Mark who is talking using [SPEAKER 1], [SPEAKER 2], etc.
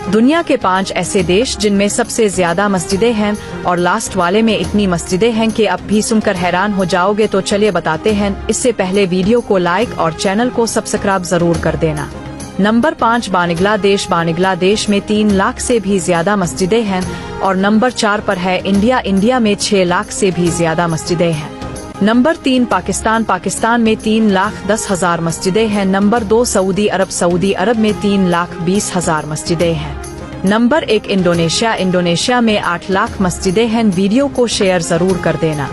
[SPEAKER 1] दुनिया के 5 ऐसे देश जिनमें सबसे ज्यादा मस्जिदें हैं, और लास्ट वाले में इतनी मस्जिदें हैं कि अब भी सुनकर हैरान हो जाओगे। तो चलिए बताते हैं। इससे पहले वीडियो को लाइक और चैनल को सब्सक्राइब जरूर कर देना। नंबर 5 बांग्लादेश। बांग्लादेश में 3 लाख से भी ज्यादा मस्जिदें हैं। और नंबर 4 पर है इंडिया। इंडिया में 6 लाख से भी ज्यादा मस्जिदें हैं। नंबर 3 पाकिस्तान। पाकिस्तान में 3,10,000 मस्जिदें हैं। नंबर 2 सऊदी अरब। सऊदी अरब में 3,20,000 मस्जिदें हैं। Number 1 Indonesia. इंडोनेशिया में 8 लाख मस्जिदें हैं। वीडियो को शेयर जरूर कर देना।